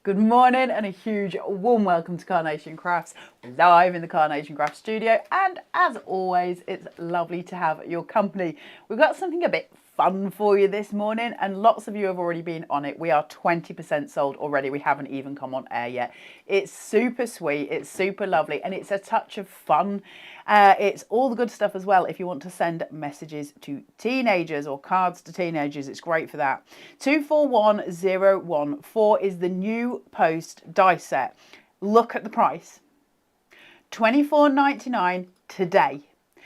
Good morning and a huge warm welcome to Carnation Crafts. We're live in the Carnation Crafts studio, and as always, it's lovely to have your company. We've got something a bit fun for you this morning, and lots of you have already been on it. We are 20% sold already. We haven't even come on air yet. It's super sweet, it's super lovely, and it's a touch of fun. It's all the good stuff as well. If you want to send messages to teenagers or cards to teenagers, it's great for that. 241014 is the new post die set. Look at the price. $24.99 today.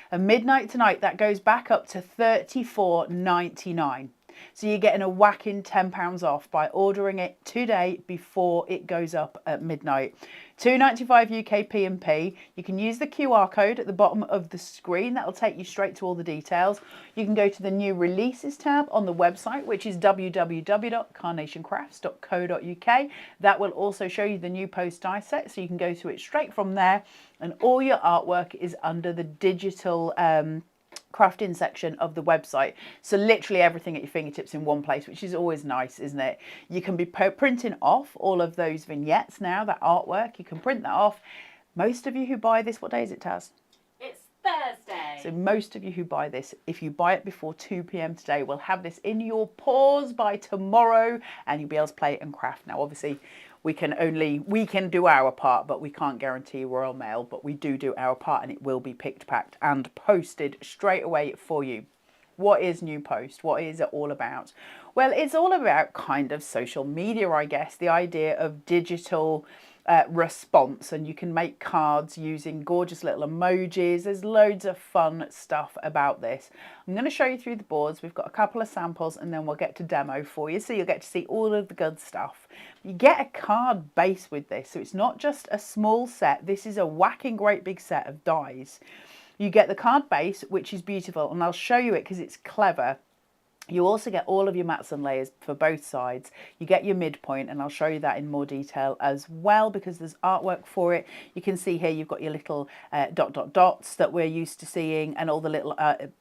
At midnight tonight, that goes back up to $34.99. So you're getting a whacking £10 off by ordering it today before it goes up at midnight. $2.95 UK P&P. You can use the QR code at the bottom of the screen. That'll take you straight to all the details. You can go to the new releases tab on the website, which is www.carnationcrafts.co.uk. That will also show you the new post die set, so you can go to it straight from there. And all your artwork is under the digital crafting section of the website, so literally everything at your fingertips in one place, which is always nice, isn't it? You can be printing off all of those vignettes now, that artwork. You can print that off. Most of you who buy this, what day is it, Taz? It's Thursday. So most of you who buy this, if you buy it before 2 p.m. today, will have this in your paws by tomorrow, and you'll be able to play it and craft. Now obviously we can do our part, but we can't guarantee Royal Mail, but we do our part, and it will be picked, packed and posted straight away for you. What is New Post? What is it all about? Well, it's all about kind of social media, I guess, the idea of digital response, and you can make cards using gorgeous little emojis. There's loads of fun stuff about this. I'm going to show you through the boards. We've got a couple of samples, and then we'll get to demo for you, so you'll get to see all of the good stuff. You get a card base with this, so it's not just a small set. This is a whacking great big set of dies. You get the card base, which is beautiful, and I'll show you it because it's clever. You also get all of your mats and layers for both sides. You get your midpoint, and I'll show you that in more detail as well, because there's artwork for it. You can see here you've got your little dots that we're used to seeing, and all the little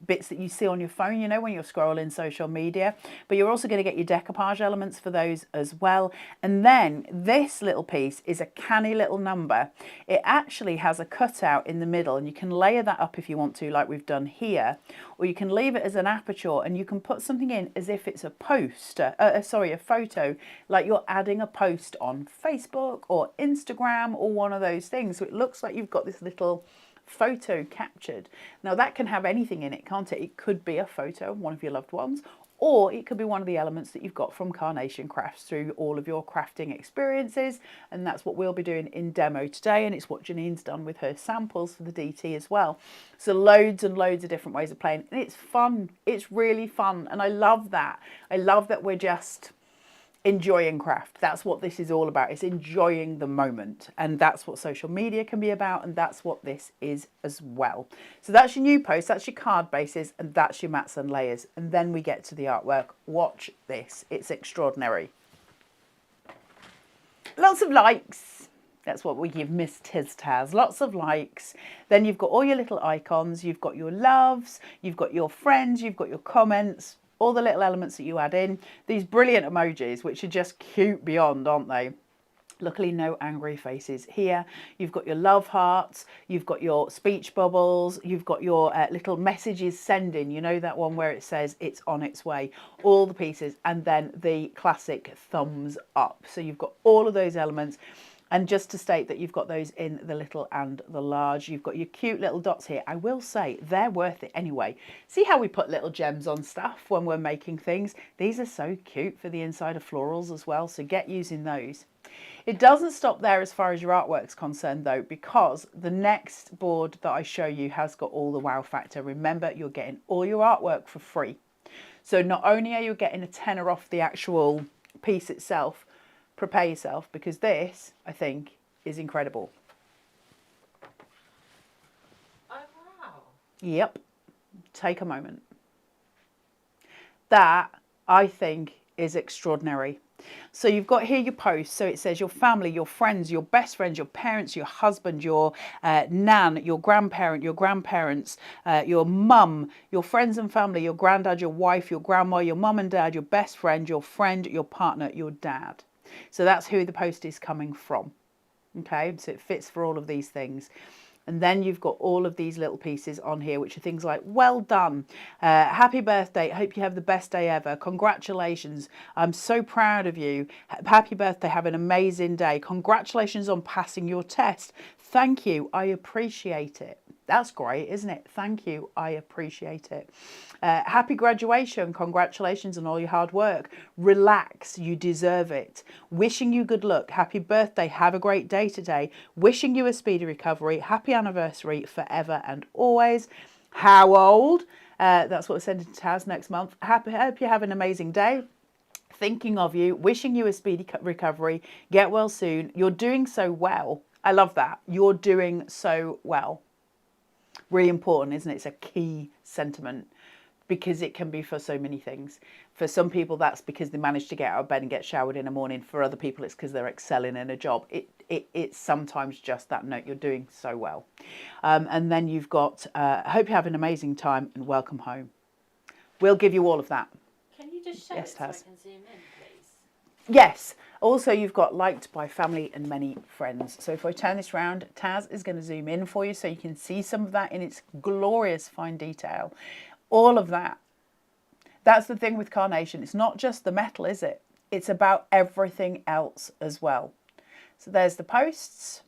bits that you see on your phone, you know, when you're scrolling social media. But you're also going to get your decoupage elements for those as well. And then this little piece is a canny little number. It actually has a cutout in the middle, and you can layer that up if you want to, like we've done here, or you can leave it as an aperture, and you can put something in as if it's a poster, a photo, like you're adding a post on Facebook or Instagram or one of those things. So it looks like you've got this little photo captured. Now that can have anything in it, can't it? It could be a photo of one of your loved ones, or it could be one of the elements that you've got from Carnation Crafts through all of your crafting experiences, and that's what we'll be doing in demo today, and it's what Janine's done with her samples for the DT as well. So loads and loads of different ways of playing, and it's fun. It's really fun, and I love that. I love that we're just enjoying craft. That's what this is all about. It's enjoying the moment, and that's what social media can be about, and that's what this is as well. So that's your new post, that's your card bases, and that's your mats and layers, and then we get to the artwork. Watch this. It's extraordinary. Lots of likes. That's what we give Miss Tiz Taz. Lots of likes. Then you've got all your little icons. You've got your loves. You've got your friends. You've got your comments. All the little elements that you add in. These brilliant emojis, which are just cute beyond, aren't they? Luckily, no angry faces here. You've got your love hearts. You've got your speech bubbles. You've got your little messages sending. You know that one where it says it's on its way. All the pieces. And then the classic thumbs up. So you've got all of those elements. And just to state that you've got those in the little and the large. You've got your cute little dots here. I will say they're worth it anyway. See how we put little gems on stuff when we're making things? These are so cute for the inside of florals as well, so get using those. It doesn't stop there as far as your artwork's concerned though, because the next board that I show you has got all the wow factor. Remember, you're getting all your artwork for free. So not only are you getting a tenner off the actual piece itself, prepare yourself, because this, I think, is incredible. Oh, wow. Yep. Take a moment. That, I think, is extraordinary. So you've got here your post. So it says your family, your friends, your best friends, your parents, your husband, your nan, your grandparent, your grandparents, your mum, your friends and family, your granddad, your wife, your grandma, your mum and dad, your best friend, your partner, your dad. So that's who the post is coming from. Okay, so it fits for all of these things. And then you've got all of these little pieces on here, which are things like, well done, happy birthday, hope you have the best day ever, congratulations, I'm so proud of you, happy birthday, have an amazing day, congratulations on passing your test, thank you, I appreciate it. That's great, isn't it? Thank you, I appreciate it. Happy graduation, congratulations on all your hard work. Relax, you deserve it. Wishing you good luck, happy birthday, have a great day today. Wishing you a speedy recovery, happy anniversary forever and always. How old? That's what we're sending to Taz next month. Hope you have an amazing day. Thinking of you, wishing you a speedy recovery, get well soon. You're doing so well. I love that. You're doing so well. Really important, isn't it? It's a key sentiment because it can be for so many things. For some people, that's because they managed to get out of bed and get showered in the morning. For other people, it's because they're excelling in a job. It's sometimes just that note, you're doing so well. And then you've got, hope you have an amazing time and welcome home. We'll give you all of that. Can you just show Yes, it so I Taz. can zoom in, please? Yes. Also, you've got liked by family and many friends. So if I turn this round, Taz is going to zoom in for you so you can see some of that in its glorious fine detail. All of that. That's the thing with Carnation. It's not just the metal, is it? It's about everything else as well. So there's the posts.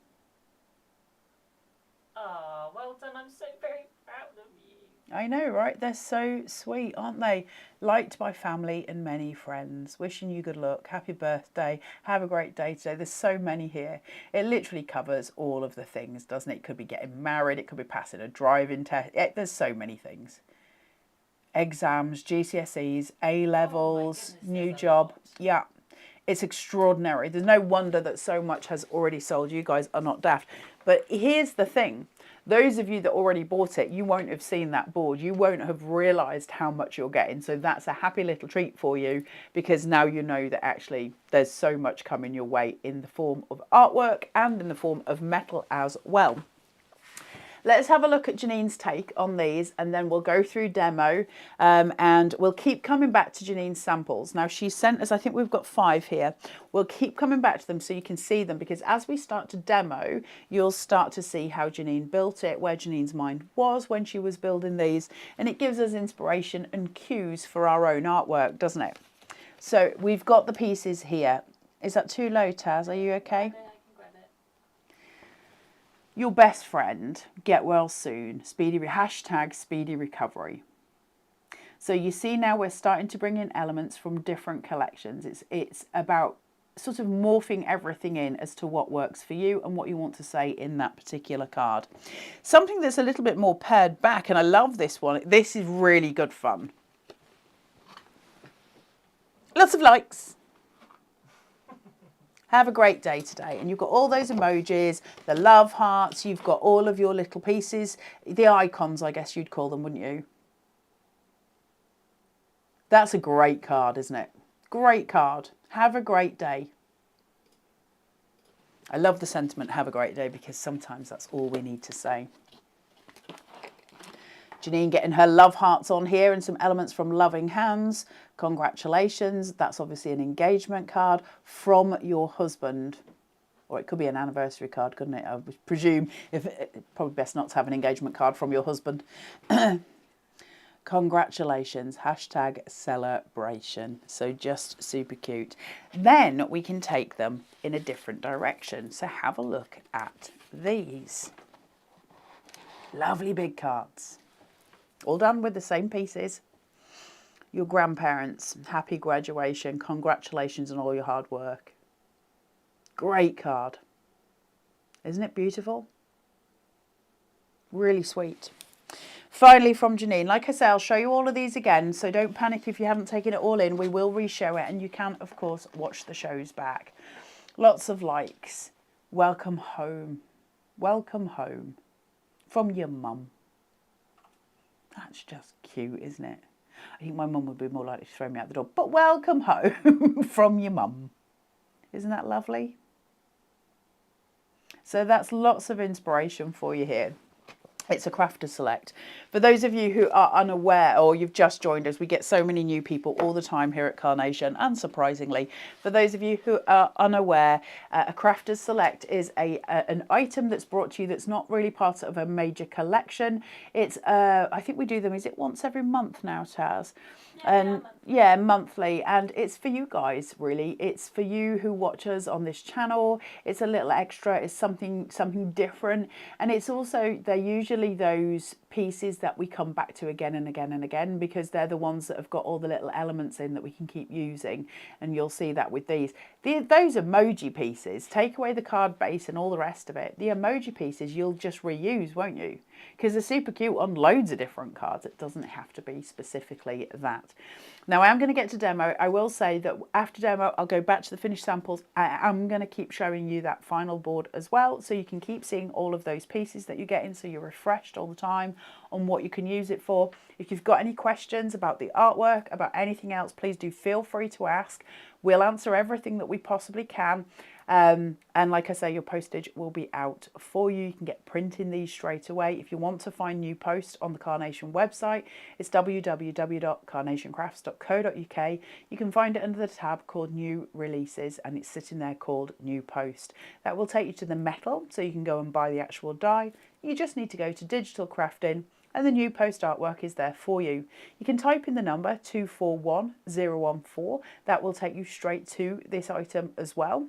Oh, well done. I'm so very proud of you. I know, right? They're so sweet, aren't they? Liked by family and many friends. Wishing you good luck. Happy birthday. Have a great day today. There's so many here. It literally covers all of the things, doesn't it? It could be getting married. It could be passing a driving test. There's so many things. Exams, GCSEs, A-levels, new job. Yeah, it's extraordinary. There's no wonder that so much has already sold. You guys are not daft. But here's the thing. Those of you that already bought it, you won't have seen that board. You won't have realised how much you're getting. So that's a happy little treat for you because now you know that actually there's so much coming your way in the form of artwork and in the form of metal as well. Let's have a look at Janine's take on these and then we'll go through demo and we'll keep coming back to Janine's samples. Now she sent us, I think we've got 5 here. We'll keep coming back to them so you can see them because as we start to demo, you'll start to see how Janine built it, where Janine's mind was when she was building these, and it gives us inspiration and cues for our own artwork, doesn't it? So we've got the pieces here. Is that too low, Taz? Are you okay? Your best friend, get well soon, hashtag speedy recovery. So you see now we're starting to bring in elements from different collections. It's about sort of morphing everything in as to what works for you and what you want to say in that particular card. Something that's a little bit more pared back, and I love this one. This is really good fun. Lots of likes. Have a great day today. And you've got all those emojis, the love hearts, you've got all of your little pieces, the icons, I guess you'd call them, wouldn't you? That's a great card, isn't it? Great card. Have a great day. I love the sentiment, have a great day, because sometimes that's all we need to say. Janine getting her love hearts on here and some elements from Loving Hands. Congratulations. That's obviously an engagement card from your husband. Or it could be an anniversary card, couldn't it? I would presume probably best not to have an engagement card from your husband. Congratulations. Hashtag celebration. So just super cute. Then we can take them in a different direction. So have a look at these. Lovely big cards. All done with the same pieces. Your grandparents, happy graduation, congratulations on all your hard work. Great card. Isn't it beautiful? Really sweet. Finally from Janine, like I say, I'll show you all of these again, so don't panic if you haven't taken it all in. We will re-show it, and you can, of course, watch the shows back. Lots of likes. Welcome home. Welcome home. From your mum. That's just cute, isn't it? I think my mum would be more likely to throw me out the door. But welcome home from your mum. Isn't that lovely? So that's lots of inspiration for you here. It's a crafter select. For those of you who are unaware or you've just joined us, we get so many new people all the time here at Carnation, unsurprisingly. For those of you who are unaware, a crafter's select is an item that's brought to you that's not really part of a major collection. It's I think we do them, is it once every month now, Taz? And yeah, monthly, and it's for you guys, really. It's for you who watch us on this channel. It's a little extra, it's something different, and it's also, they're usually those pieces that we come back to again and again and again, because they're the ones that have got all the little elements in that we can keep using. And you'll see that with these. Those emoji pieces, take away the card base and all the rest of it, the emoji pieces you'll just reuse, won't you? Because they're super cute on loads of different cards. It doesn't have to be specifically that. Now I am going to get to demo. I will say that after demo I'll go back to the finished samples. I am going to keep showing you that final board as well, so you can keep seeing all of those pieces that you're getting, so you're refreshed all the time on what you can use it for. If you've got any questions about the artwork, about anything else, please do feel free to ask. We'll answer everything that we possibly can. And like I say, your postage will be out for you. You can get printing these straight away. If you want to find new posts on the Carnation website, it's www.carnationcrafts.co.uk. You can find it under the tab called New Releases, and it's sitting there called New Post. That will take you to the metal, so you can go and buy the actual die. You just need to go to Digital Crafting, and the new post artwork is there for you. You can type in the number 241014. That will take you straight to this item as well.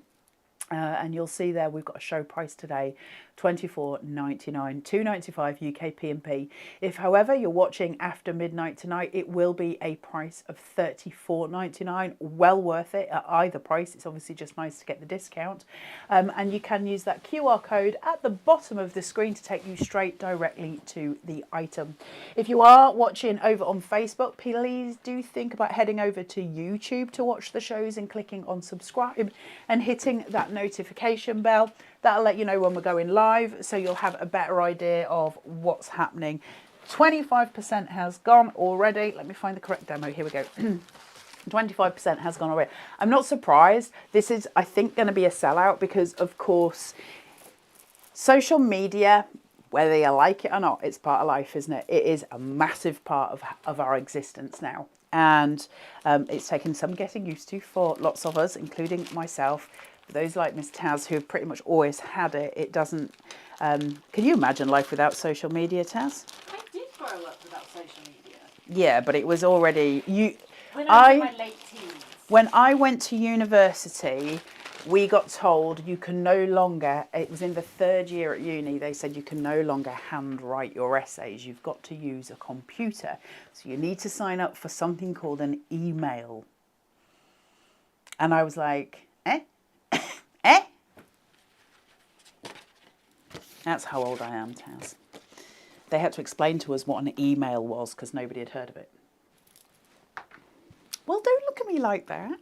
And you'll see there we've got a show price today, $24.99, $2.95 UK P&P. If, however, you're watching after midnight tonight, it will be a price of $34.99. Well worth it at either price. It's obviously just nice to get the discount. And you can use that QR code at the bottom of the screen to take you straight directly to the item. If you are watching over on Facebook, please do think about heading over to YouTube to watch the shows and clicking on subscribe and hitting that notification bell. That'll let you know when we're going live, so you'll have a better idea of what's happening. 25% has gone already. Let me find the correct demo. Here we go. 25% has gone already. I'm not surprised. This is, I think, going to be a sellout because, of course, social media, whether you like it or not, it's part of life, isn't it? It is a massive part of our existence now. And it's taken some getting used to for lots of us, including myself. For those like Miss Taz who have pretty much always had it, it doesn't... can you imagine life without social media, Taz? I did grow up without social media. Yeah, but it was already... When I was in my late teens. When I went to university, we got told you can no longer... It was in the third year at uni, they said you can no longer handwrite your essays. You've got to use a computer. So you need to sign up for something called an email. And I was like, eh? Eh? That's how old I am, Taz. They had to explain to us what an email was because nobody had heard of it. Well, don't look at me like that.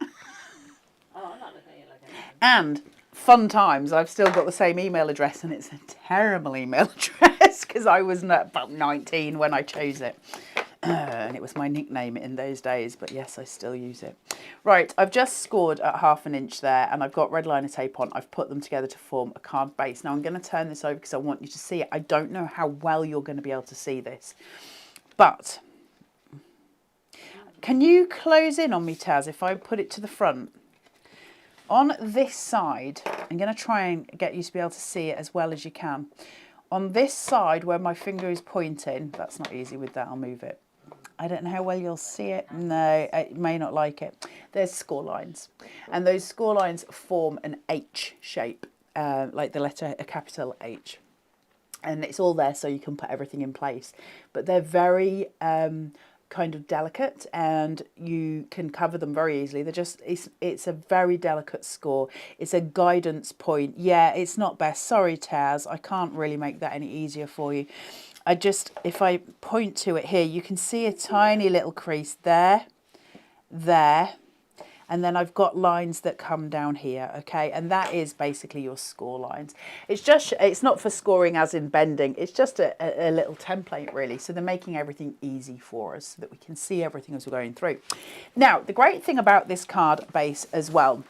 Oh, I'm not looking at you like that. And fun times, I've still got the same email address, and it's a terrible email address because I was about 19 when I chose it. And it was my nickname in those days, but yes, I still use it. Right, I've just scored at 1/2 inch there, and I've got red liner tape on. I've put them together to form a card base. Now I'm going to turn this over because I want you to see it. I don't know how well you're going to be able to see this, but can you close in on me, Taz, if I put it to the front? On this side, I'm going to try and get you to be able to see it as well as you can. On this side where my finger is pointing, that's not easy with that, I'll move it. I don't know how well you'll see it. No, it may not like it. There's score lines. And those score lines form an H shape, like the letter, a capital H. And it's all there so you can put everything in place. But they're very kind of delicate, and you can cover them very easily. They're just, it's a very delicate score. It's a guidance point. Yeah, it's not best. Sorry, Taz. I can't really make that any easier for you. If I point to it here, you can see a tiny little crease there, and then I've got lines that come down here, okay? And that is basically your score lines. It's not for scoring as in bending, it's just a little template really. So they're making everything easy for us so that we can see everything as we're going through. Now, the great thing about this card base as well,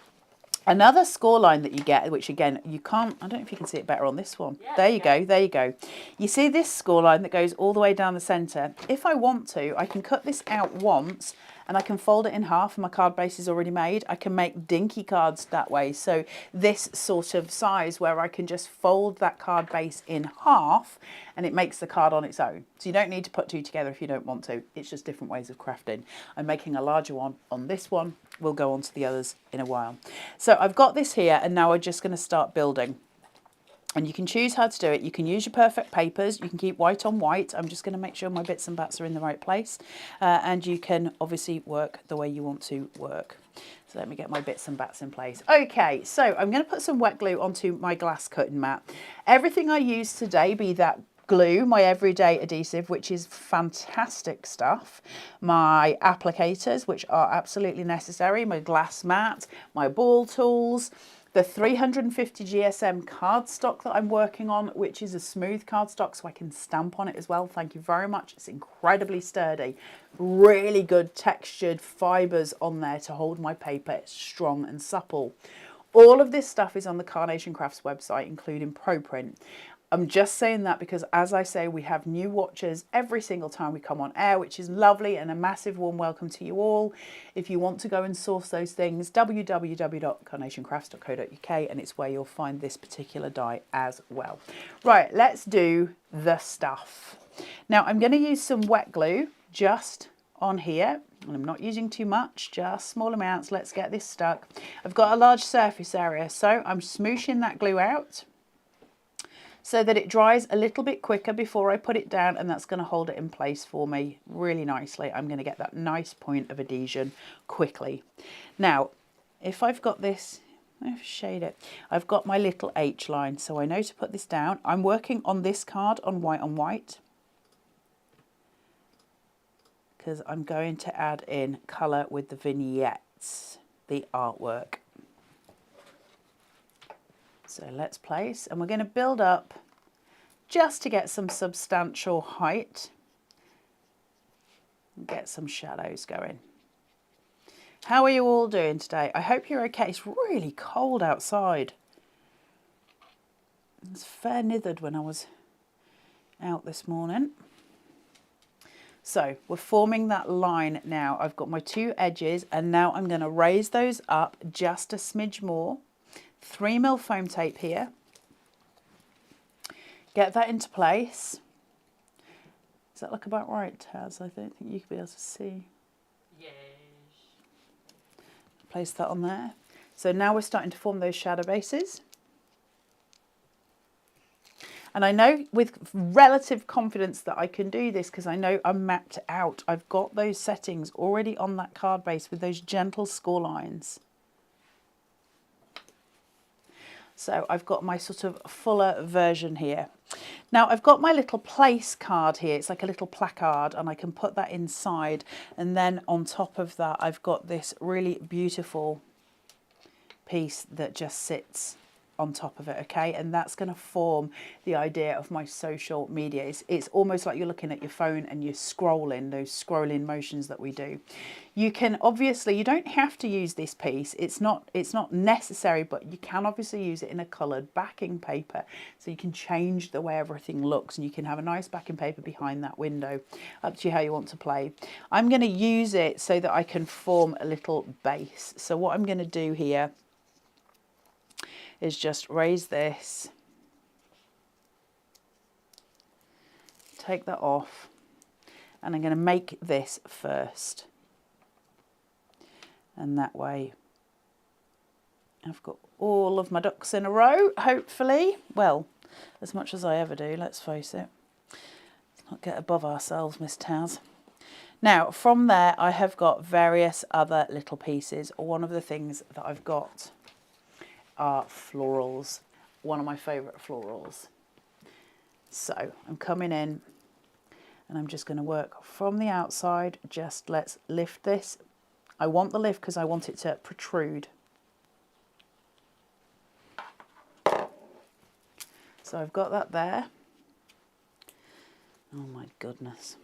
Another score line that you get, which again, you can't, I don't know if you can see it better on this one. Yeah, There you go, there you go. You see this score line that goes all the way down the centre? If I want to, I can cut this out once and I can fold it in half and my card base is already made. I can make dinky cards that way. So this sort of size where I can just fold that card base in half and it makes the card on its own. So you don't need to put two together if you don't want to. It's just different ways of crafting. I'm making a larger one on this one. We'll go on to the others in a while. So I've got this here and now we're just going to start building. And you can choose how to do it. You can use your perfect papers. You can keep white on white. I'm just going to make sure my bits and bats are in the right place. And you can obviously work the way you want to work. So let me get my bits and bats in place. Okay, so I'm going to put some wet glue onto my glass cutting mat. Everything I use today, be that glue, my everyday adhesive, which is fantastic stuff, my applicators, which are absolutely necessary, my glass mat, my ball tools, the 350 GSM cardstock that I'm working on, which is a smooth cardstock, so I can stamp on it as well. Thank you very much. It's incredibly sturdy. Really good textured fibres on there to hold my paper. It's strong and supple. All of this stuff is on the Carnation Crafts website, including ProPrint. I'm just saying that because, as I say, we have new watchers every single time we come on air, which is lovely, and a massive warm welcome to you all. If you want to go and source those things, www.carnationcrafts.co.uk, and it's where you'll find this particular die as well. Right, let's do the stuff. Now, I'm going to use some wet glue just on here, and I'm not using too much, just small amounts. Let's get this stuck. I've got a large surface area, so I'm smooshing that glue out so that it dries a little bit quicker before I put it down, and that's going to hold it in place for me really nicely. I'm going to get that nice point of adhesion quickly. Now, if I've got this, I've shade it, I've got my little H line, so I know to put this down. I'm working on this card on white because I'm going to add in colour with the vignettes, the artwork. So let's place, and we're going to build up just to get some substantial height and get some shadows going. How are you all doing today? I hope you're okay. It's really cold outside. It's fair nithered when I was out this morning. So we're forming that line now. I've got my two edges, and now I'm going to raise those up just a smidge more. 3mm foam tape here. Get that into place. Does that look about right, Taz? I don't think you could be able to see. Yes. Place that on there. So now we're starting to form those shadow bases. And I know with relative confidence that I can do this because I know I'm mapped out. I've got those settings already on that card base with those gentle score lines. So I've got my sort of fuller version here. Now I've got my little place card here. It's like a little placard, and I can put that inside. And then on top of that, I've got this really beautiful piece that just sits on top of it, okay? And that's going to form the idea of my social media. It's almost like you're looking at your phone and you're scrolling, those scrolling motions that we do. You can obviously, you don't have to use this piece. It's not necessary, but you can obviously use it in a coloured backing paper. So you can change the way everything looks, and you can have a nice backing paper behind that window. Up to you how you want to play. I'm going to use it so that I can form a little base. So what I'm going to do here is just raise this, take that off, and I'm going to make this first. And that way I've got all of my ducks in a row, hopefully. Well, as much as I ever do, let's face it. Let's not get above ourselves, Miss Taz. Now, from there, I have got various other little pieces. One of the things that I've got are florals, one of my favourite florals. So I'm coming in and I'm just going to work from the outside. Just let's lift this. I want the lift because I want it to protrude. So I've got that there. Oh my goodness.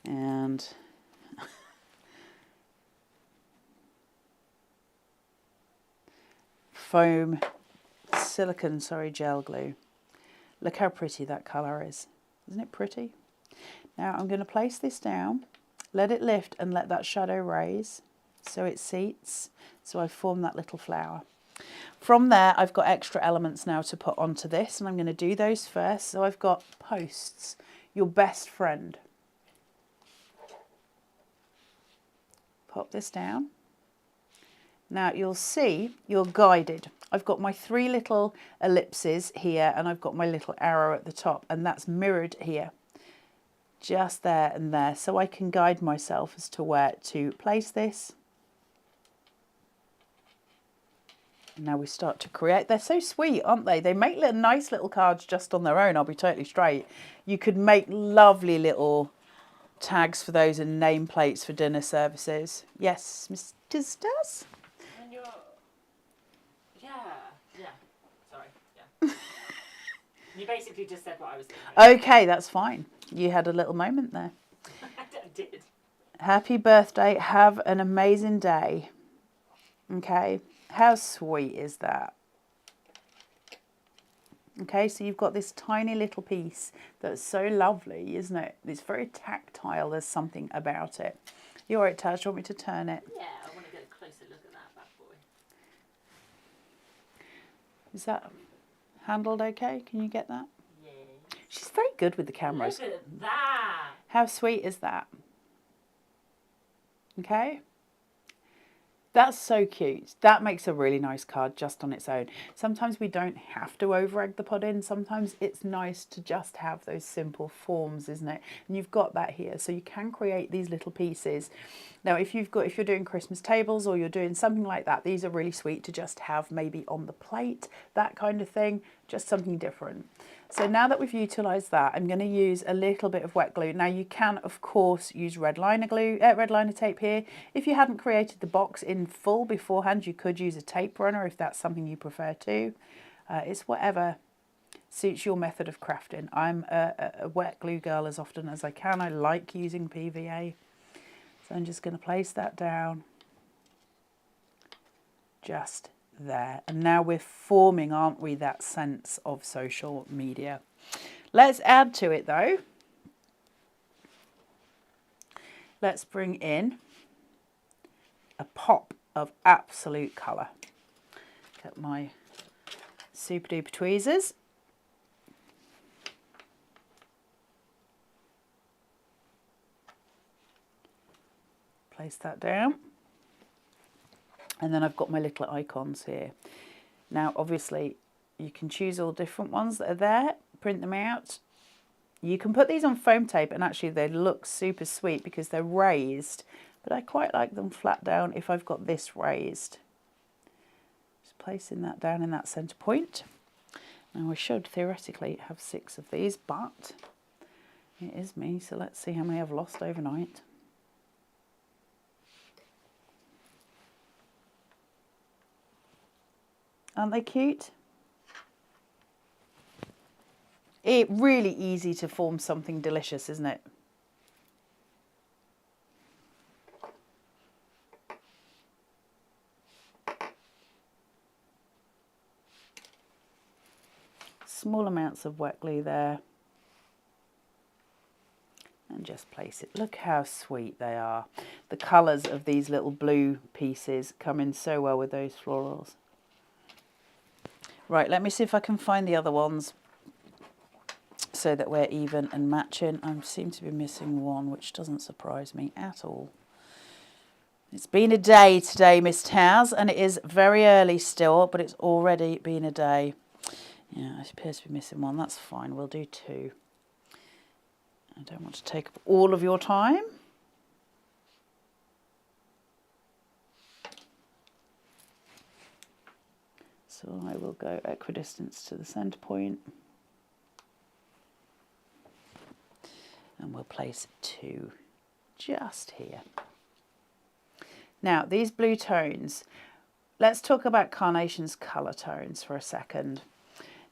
And foam silicone, gel glue. Look how pretty that colour is. Isn't it pretty? Now I'm going to place this down, let it lift and let that shadow raise so it seats. So I've formed that little flower. From there, I've got extra elements now to put onto this, and I'm going to do those first. So I've got posts, your best friend. Pop this down. Now you'll see you're guided. I've got my 3 little ellipses here, and I've got my little arrow at the top, and that's mirrored here. Just there and there, so I can guide myself as to where to place this. Now we start to create. They're so sweet, aren't they? They make nice little cards just on their own, I'll be totally straight. You could make lovely little tags for those and nameplates for dinner services. Yes, Mr. Stas? And you're... Yeah. Sorry, yeah. You basically just said what I was thinking. Okay, that's fine. You had a little moment there. I did. Happy birthday. Have an amazing day. Okay. How sweet is that? Okay, so you've got this tiny little piece that's so lovely, isn't it? It's very tactile. There's something about it. You all right, Taz? Do you want me to turn it? Yeah, I want to get a closer look at that bad boy. Is that handled okay? Can you get that? Yeah. She's very good with the cameras. Look at that. How sweet is that? Okay. That's so cute. That makes a really nice card just on its own. Sometimes we don't have to over-egg the pudding. Sometimes it's nice to just have those simple forms, isn't it? And you've got that here. So you can create these little pieces. Now, if you're doing Christmas tables or you're doing something like that, these are really sweet to just have maybe on the plate, that kind of thing, just something different. So now that we've utilised that, I'm going to use a little bit of wet glue. Now you can, of course, use red liner tape here. If you hadn't created the box in full beforehand, you could use a tape runner if that's something you prefer to. It's whatever suits your method of crafting. I'm a wet glue girl as often as I can. I like using PVA. So I'm just going to place that down. Just there. And now we're forming, aren't we, that sense of social media. Let's add to it though. Let's bring in a pop of absolute colour. Get my super duper tweezers. Place that down. And then I've got my little icons here. Now, obviously, you can choose all different ones that are there, print them out. You can put these on foam tape, and actually they look super sweet because they're raised, but I quite like them flat down if I've got this raised. Just placing that down in that centre point. Now, I should theoretically have 6 of these, but it is me, so let's see how many I've lost overnight. Aren't they cute? It's really easy to form something delicious, isn't it? Small amounts of wet glue there. And just place it. Look how sweet they are. The colours of these little blue pieces come in so well with those florals. Right, let me see if I can find the other ones so that we're even and matching. I seem to be missing one, which doesn't surprise me at all. It's been a day today, Miss Taz, and it is very early still, but it's already been a day. Yeah, it appears to be missing one. That's fine. We'll do 2. I don't want to take up all of your time. So I will go equidistance to the centre point. And we'll place 2 just here. Now, these blue tones, let's talk about Carnation's colour tones for a second.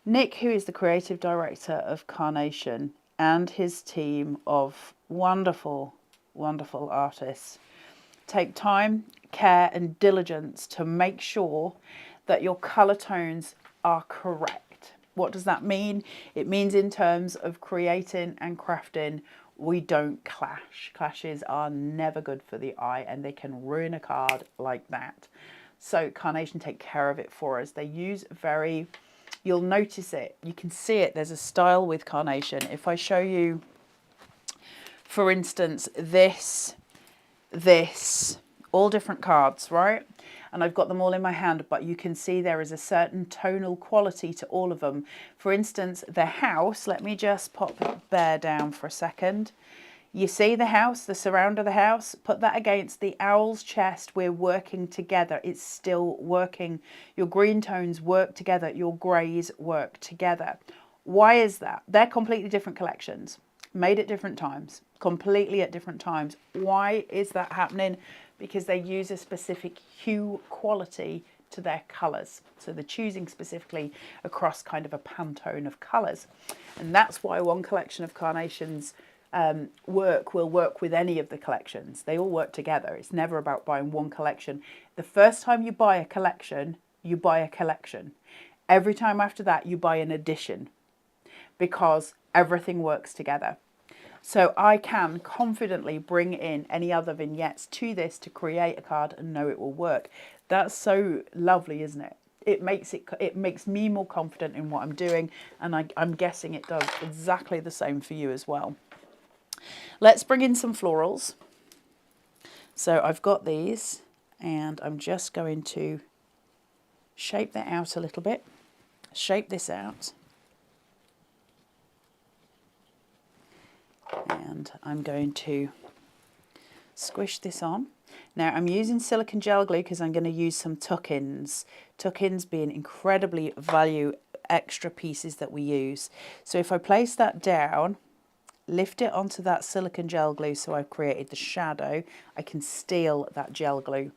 Nick, who is the creative director of Carnation, and his team of wonderful, wonderful artists take time, care and diligence to make sure that your colour tones are correct. What does that mean? It means in terms of creating and crafting, we don't clash. Clashes are never good for the eye and they can ruin a card like that. So Carnation take care of it for us. They use very, you'll notice it, you can see it, there's a style with Carnation. If I show you, for instance, this, all different cards, right? And I've got them all in my hand, but you can see there is a certain tonal quality to all of them. For instance, the house, let me just pop Bear down for a second. You see the house, the surround of the house? Put that against the owl's chest. We're working together. It's still working. Your green tones work together. Your greys work together. Why is that? They're completely different collections, made at different times, completely at different times. Why is that happening? Because they use a specific hue quality to their colours. So they're choosing specifically across kind of a Pantone of colours. And that's why one collection of Carnations will work with any of the collections. They all work together. It's never about buying one collection. The first time you buy a collection, you buy a collection. Every time after that, you buy an edition because everything works together. So I can confidently bring in any other vignettes to this to create a card and know it will work. That's so lovely, isn't it? It makes me more confident in what I'm doing, and I'm guessing it does exactly the same for you as well. Let's bring in some florals. So I've got these and I'm just going to shape that out a little bit. Shape this out. And I'm going to squish this on. Now I'm using silicone gel glue because I'm going to use some tuck-ins. Tuck-ins being incredibly value extra pieces that we use. So if I place that down, lift it onto that silicone gel glue, so I've created the shadow, I can steal that gel glue.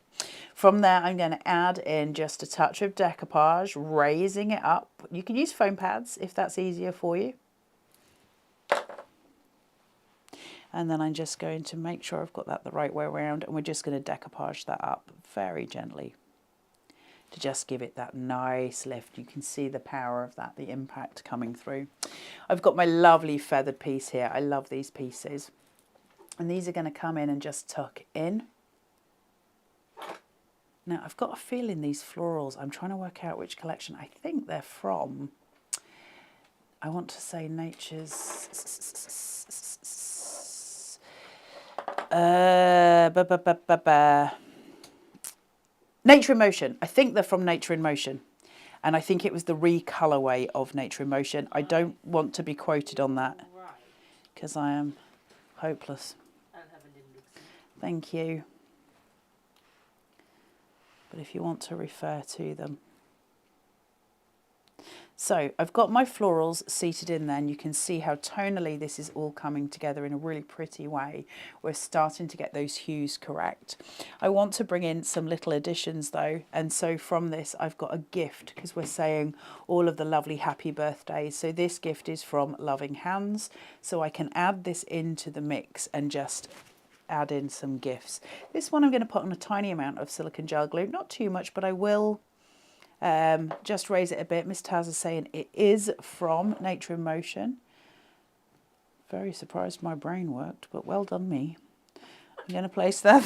From there I'm going to add in just a touch of decoupage, raising it up. You can use foam pads if that's easier for you. And then I'm just going to make sure I've got that the right way around, and we're just going to decoupage that up very gently to just give it that nice lift. You can see the power of that, the impact coming through. I've got my lovely feathered piece here. I love these pieces. And these are going to come in and just tuck in. Now, I've got a feeling these florals, I'm trying to work out which collection. I think they're from, I want to say Nature's... Nature in Motion. I think they're from Nature in Motion. And I think it was the recolorway of Nature in Motion. I don't want to be quoted on that because I am hopeless. Thank you. But if you want to refer to them. So I've got my florals seated in there, and you can see how tonally this is all coming together in a really pretty way. We're starting to get those hues correct. I want to bring in some little additions though, and so from this I've got a gift because we're saying all of the lovely happy birthdays. So this gift is from Loving Hands, so I can add this into the mix and just add in some gifts. This one I'm going to put on a tiny amount of silicone gel glue, not too much, but I will just raise it a bit. Miss Taz is saying it is from Nature in Motion. Very surprised my brain worked, but well done me. I'm going to place that.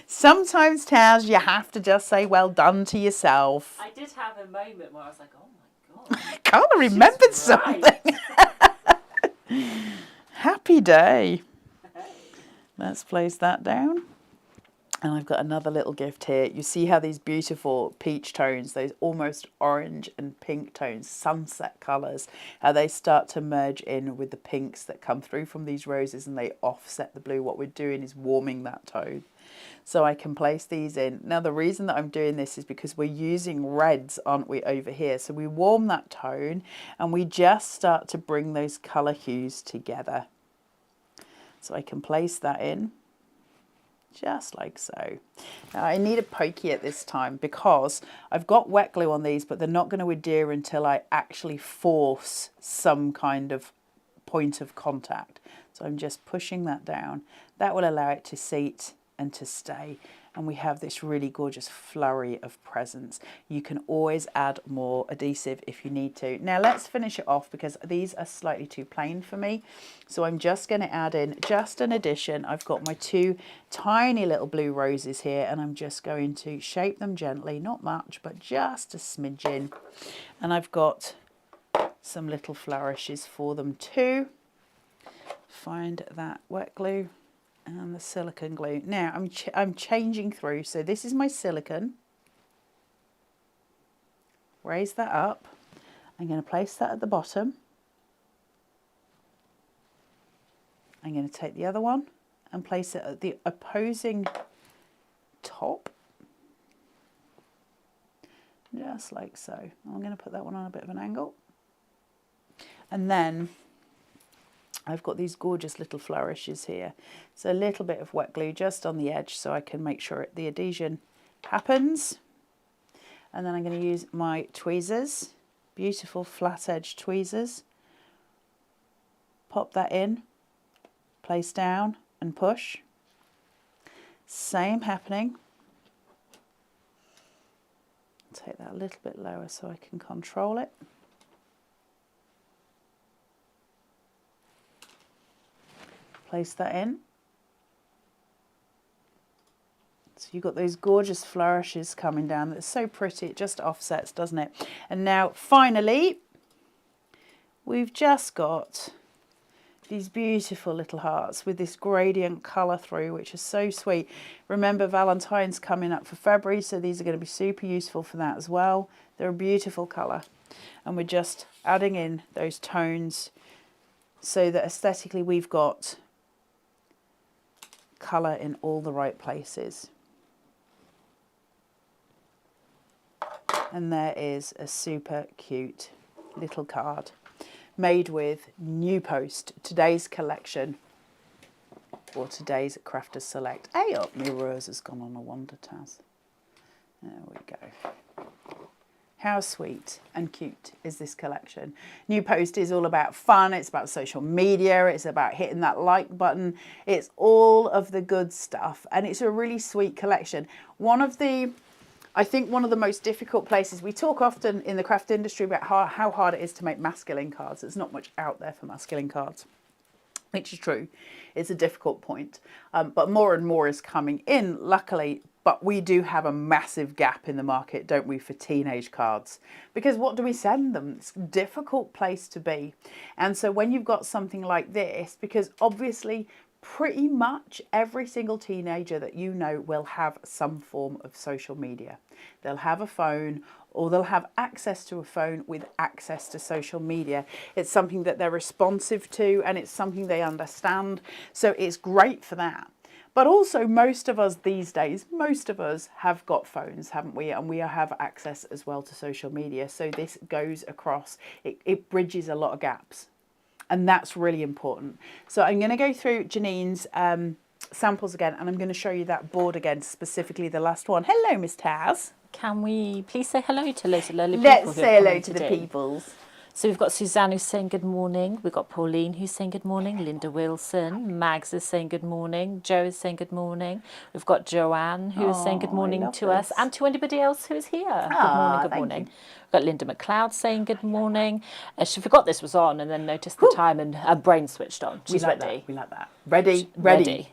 Sometimes, Taz, you have to just say well done to yourself. I did have a moment where I was like, oh my God. I kind of remembered something. Happy day. Let's place that down. And I've got another little gift here. You see how these beautiful peach tones, those almost orange and pink tones, sunset colours, how they start to merge in with the pinks that come through from these roses and they offset the blue. What we're doing is warming that tone. So I can place these in. Now the reason that I'm doing this is because we're using reds, aren't we, over here? So we warm that tone and we just start to bring those colour hues together. So I can place that in. Just like so. Now I need a pokey at this time because I've got wet glue on these, but they're not going to adhere until I actually force some kind of point of contact. So I'm just pushing that down. That will allow it to seat and to stay. And we have this really gorgeous flurry of presents. You can always add more adhesive if you need to. Now let's finish it off because these are slightly too plain for me. So I'm just going to add in just an addition. I've got my 2 tiny little blue roses here, and I'm just going to shape them gently, not much, but just a smidgen. And I've got some little flourishes for them too. Find that wet glue and the silicone glue. Now I'm changing through. So this is my silicone. Raise that up. I'm going to place that at the bottom. I'm going to take the other one and place it at the opposing top. Just like so. I'm going to put that one on a bit of an angle. And then I've got these gorgeous little flourishes here. So a little bit of wet glue just on the edge so I can make sure the adhesion happens. And then I'm going to use my tweezers, beautiful flat edge tweezers. Pop that in, place down and push. Same happening. Take that a little bit lower so I can control it. Place that in. So you've got those gorgeous flourishes coming down. That's so pretty. It just offsets, doesn't it? And now finally, we've just got these beautiful little hearts with this gradient colour through, which is so sweet. Remember, Valentine's coming up for February, so these are going to be super useful for that as well. They're a beautiful colour. And we're just adding in those tones so that aesthetically we've got colour in all the right places. And there is a super cute little card made with New Post, today's collection, or today's Crafters Select. Hey up, my rose has gone on a wander, Taz. There we go. How sweet and cute is this collection? New Post is all about fun, it's about social media, it's about hitting that like button, it's all of the good stuff, and it's a really sweet collection. I think one of the most difficult places, we talk often in the craft industry about how hard it is to make masculine cards. There's not much out there for masculine cards, which is true. It's a difficult point, but more and more is coming in, luckily. But we do have a massive gap in the market, don't we, for teenage cards? Because what do we send them? It's a difficult place to be. And so when you've got something like this, because obviously pretty much every single teenager that you know will have some form of social media. They'll have a phone, or they'll have access to a phone with access to social media. It's something that they're responsive to, and it's something they understand. So it's great for that. But also most of us these days, most of us have got phones, haven't we? And we have access as well to social media. So this goes across, it bridges a lot of gaps. And that's really important. So I'm going to go through Janine's samples again, and I'm going to show you that board again, specifically the last one. Hello, Miss Taz. Can we please say hello to loads of lovely people? Let's say hello to the peoples. So we've got Suzanne who's saying good morning. We've got Pauline who's saying good morning. Linda Wilson. Mags is saying good morning. Joe is saying good morning. We've got Joanne who is saying good morning to us and to anybody else who is here. Good morning, good morning. We've got Linda McLeod saying good morning. She forgot this was on and then noticed the time and her brain switched on. She's ready. We like that. Ready.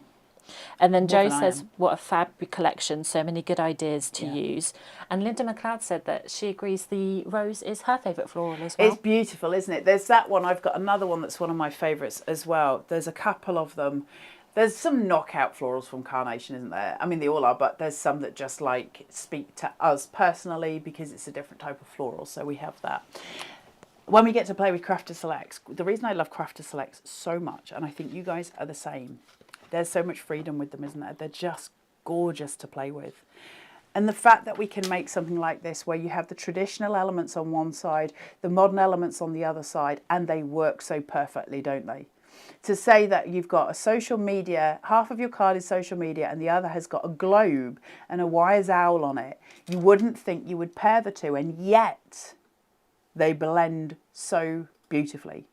And then Joe says, what a fab collection, so many good ideas to use. And Linda McLeod said that she agrees the rose is her favourite floral as well. It's beautiful, isn't it? There's that one. I've got another one that's one of my favourites as well. There's a couple of them. There's some knockout florals from Carnation, isn't there? I mean, they all are, but there's some that just like speak to us personally because it's a different type of floral, so we have that. When we get to play with Crafter Selects, the reason I love Crafter Selects so much, and I think you guys are the same, there's so much freedom with them, isn't there? They're just gorgeous to play with. And the fact that we can make something like this where you have the traditional elements on one side, the modern elements on the other side, and they work so perfectly, don't they? To say that you've got a social media, half of your card is social media and the other has got a globe and a wise owl on it, you wouldn't think you would pair the two, and yet they blend so beautifully.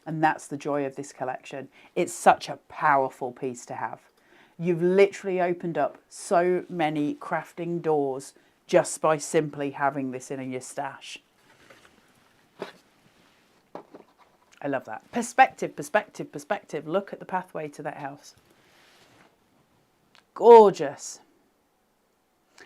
And that's the joy of this collection. It's such a powerful piece to have. You've literally opened up so many crafting doors just by simply having this in your stash. I love that. Perspective, perspective, perspective. Look at the pathway to that house. Gorgeous.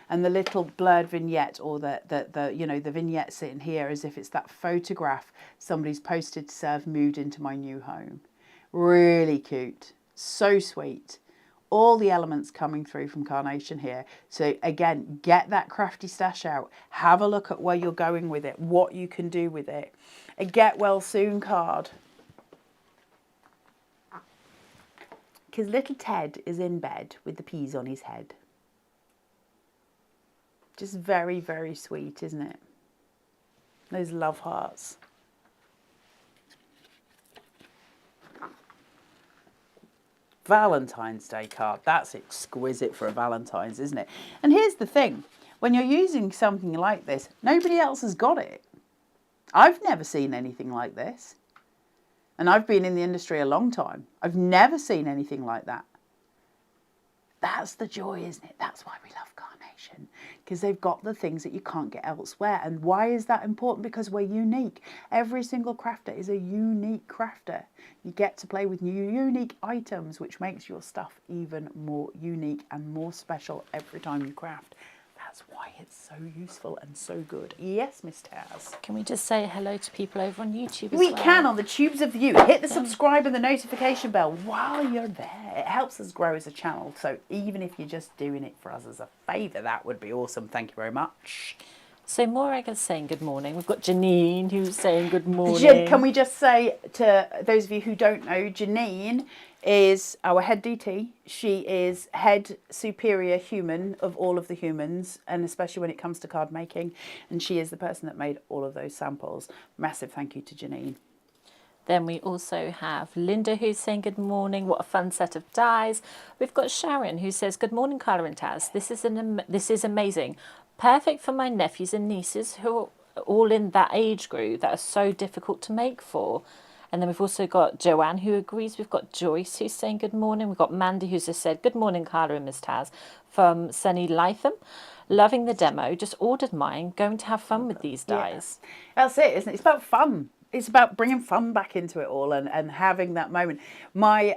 And the little blurred vignette, or the you know, the vignette sitting here as if it's that photograph somebody's posted to say, I've moved into my new home. Really cute. So sweet. All the elements coming through from Carnation here. So again, get that crafty stash out. Have a look at where you're going with it, what you can do with it. A get well soon card. Because little Ted is in bed with the peas on his head. Just very, very sweet, isn't it? Those love hearts. Valentine's Day card. That's exquisite for a Valentine's, isn't it? And here's the thing. When you're using something like this, nobody else has got it. I've never seen anything like this. And I've been in the industry a long time. I've never seen anything like that. That's the joy, isn't it? That's why we love Carnation. Because they've got the things that you can't get elsewhere. And why is that important? Because we're unique. Every single crafter is a unique crafter. You get to play with new unique items, which makes your stuff even more unique and more special every time you craft. That's why it's so useful and so good. Yes, Miss Taz. Can we just say hello to people over on YouTube as We well? can on the Tubes of You. Hit the subscribe and the notification bell while you're there. It helps us grow as a channel. So even if you're just doing it for us as a favour, that would be awesome. Thank you very much. So Morega's saying good morning. We've got Janine who's saying good morning. Can we just say to those of you who don't know, Janine is our head DT. She is head superior human of all of the humans, and especially when it comes to card making. And she is the person that made all of those samples. Massive thank you to Janine. Then we also have Linda who's saying good morning. What a fun set of dies. We've got Sharon who says good morning, Carla and Taz. This is amazing. Perfect for my nephews and nieces who are all in that age group that are so difficult to make for. And then we've also got Joanne who agrees. We've got Joyce who's saying good morning. We've got Mandy who's just said good morning, Carla and Miss Taz, from Sunny Lytham. Loving the demo. Just ordered mine. Going to have fun with these dies. Yeah. That's it, isn't it? It's about fun. It's about bringing fun back into it all and having that moment. My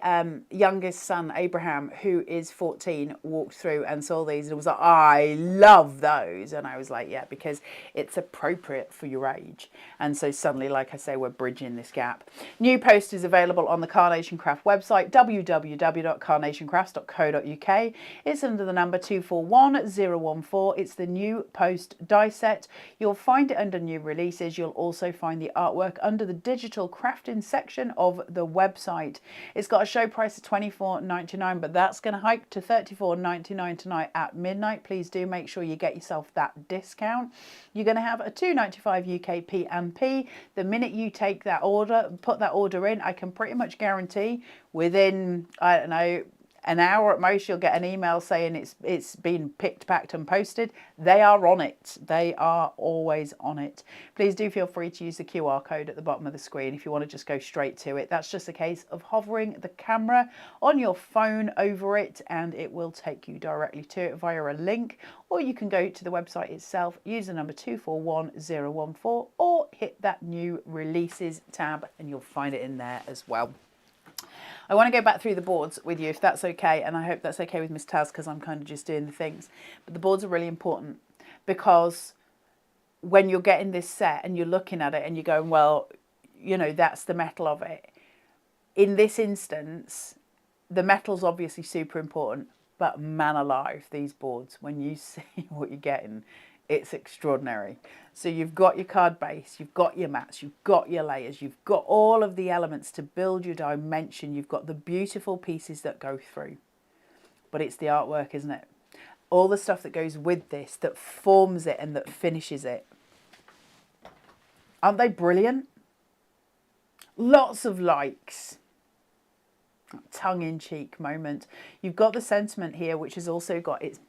youngest son, Abraham, who is 14, walked through and saw these and was like, I love those. And I was like, yeah, because it's appropriate for your age. And so suddenly, like I say, we're bridging this gap. New post is available on the Carnation Craft website, www.carnationcrafts.co.uk. It's under the number 241014. It's the new post die set. You'll find it under new releases. You'll also find the artwork under the digital crafting section of the website. It's got a show price of $24.99, but that's going to hike to $34.99 tonight at midnight. Please do make sure you get yourself that discount. You're going to have a $2.95 UK P&P. The minute you take that order, put that order in, I can pretty much guarantee within, I don't know, an hour at most, you'll get an email saying it's been picked, packed and posted. They are on it. They are always on it. Please do feel free to use the QR code at the bottom of the screen if you want to just go straight to it. That's just a case of hovering the camera on your phone over it and it will take you directly to it via a link, or you can go to the website itself, use the number 241014 or hit that new releases tab and you'll find it in there as well. I want to go back through the boards with you if that's okay, and I hope that's okay with Miss Taz because I'm kind of just doing the things. But the boards are really important because when you're getting this set and you're looking at it and you're going, well, you know, that's the metal of it. In this instance, the metal's obviously super important, but man alive, these boards, when you see what you're getting, it's extraordinary. So you've got your card base, you've got your mats, you've got your layers, you've got all of the elements to build your dimension, you've got the beautiful pieces that go through. But it's the artwork, isn't it? All the stuff that goes with this, that forms it and that finishes it. Aren't they brilliant? Lots of likes. Tongue-in-cheek moment. You've got the sentiment here, which has also got its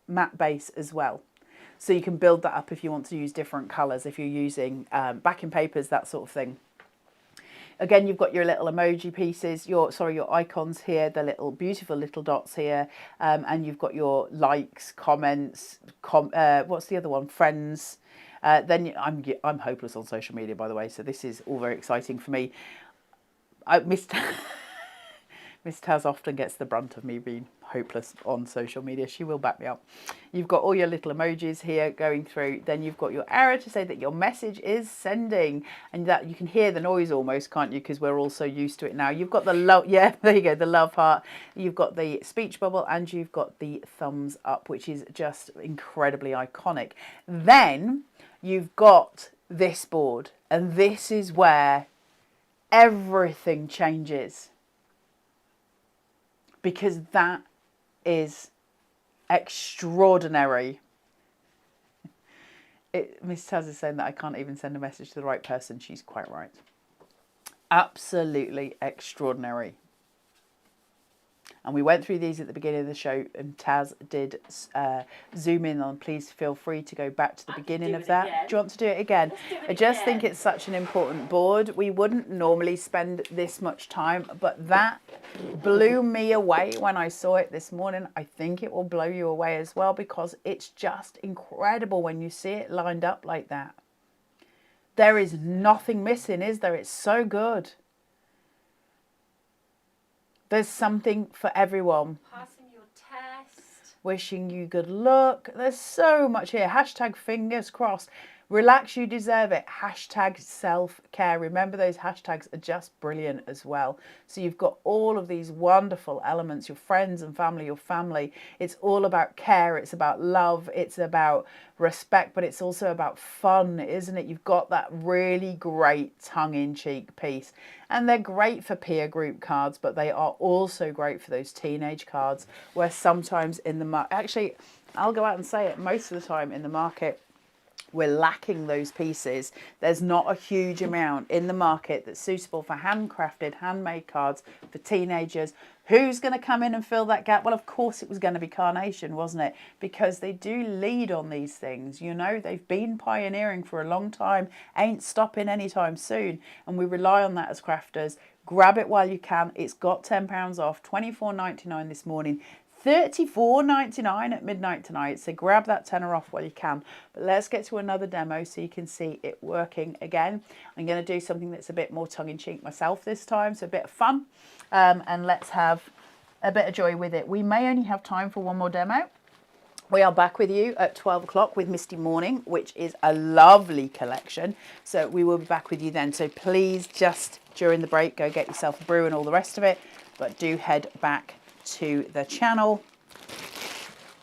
matte base as well. So you can build that up if you want to use different colours, if you're using backing papers, that sort of thing. Again, you've got your little emoji pieces, your icons here, the little beautiful little dots here, and you've got your likes, comments, what's the other one? Friends. Then I'm hopeless on social media, by the way, so this is all very exciting for me. Miss Taz often gets the brunt of me being hopeless on social media. She will back me up. You've got all your little emojis here going through. Then you've got your arrow to say that your message is sending. And that you can hear the noise almost, can't you? Because we're all so used to it now. You've got the love, yeah, there you go, the love heart. You've got the speech bubble and you've got the thumbs up, which is just incredibly iconic. Then you've got this board. And this is where everything changes. Because that is extraordinary. Miss Taz is saying that I can't even send a message to the right person. She's quite right. Absolutely extraordinary. And we went through these at the beginning of the show, and Taz did zoom in on. Please feel free to go back to the beginning of that. Do you want to do it again? I just think it's such an important board. We wouldn't normally spend this much time, but that blew me away when I saw it this morning. I think it will blow you away as well, because it's just incredible when you see it lined up like that. There is nothing missing, is there? It's so good. There's something for everyone. Passing your test. Wishing you good luck. There's so much here. Hashtag fingers crossed. Relax, you deserve it. Hashtag self-care. Remember, those hashtags are just brilliant as well. So you've got all of these wonderful elements, your friends and family, your family. It's all about care. It's about love. It's about respect, but it's also about fun, isn't it? You've got that really great tongue-in-cheek piece. And they're great for peer group cards, but they are also great for those teenage cards where sometimes in the market, actually, I'll go out and say it, most of the time in the market, we're lacking those pieces. There's not a huge amount in the market that's suitable for handcrafted, handmade cards for teenagers. Who's going to come in and fill that gap? Well, of course it was going to be Carnation, wasn't it? Because they do lead on these things. You know, they've been pioneering for a long time, ain't stopping anytime soon. And we rely on that as crafters. Grab it while you can. It's got £10 off, $24.99 this morning. $34.99 at midnight tonight, so grab that tenner off while you can. But let's get to another demo so you can see it working again. I'm going to do something that's a bit more tongue-in-cheek myself this time, so a bit of fun, and let's have a bit of joy with it. We may only have time for one more demo. We are back with you at 12 o'clock with Misty Morning, which is a lovely collection. So we will be back with you then. So please, just during the break, go get yourself a brew and all the rest of it, but do head back to the channel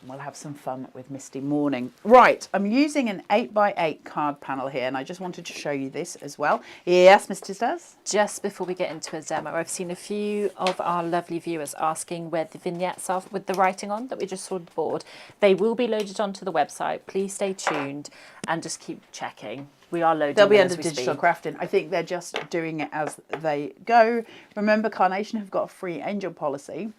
and we'll have some fun with Misty Morning. Right, I'm using an 8x8 card panel here, and I just wanted to show you this as well. Yes, Mr. Stas? Just before we get into a demo, I've seen a few of our lovely viewers asking where the vignettes are with the writing on that we just saw on the board. They will be loaded onto the website. Please stay tuned and just keep checking. We are loading. They'll be under digital crafting. I think they're just doing it as they go. Remember, Carnation have got a free angel policy.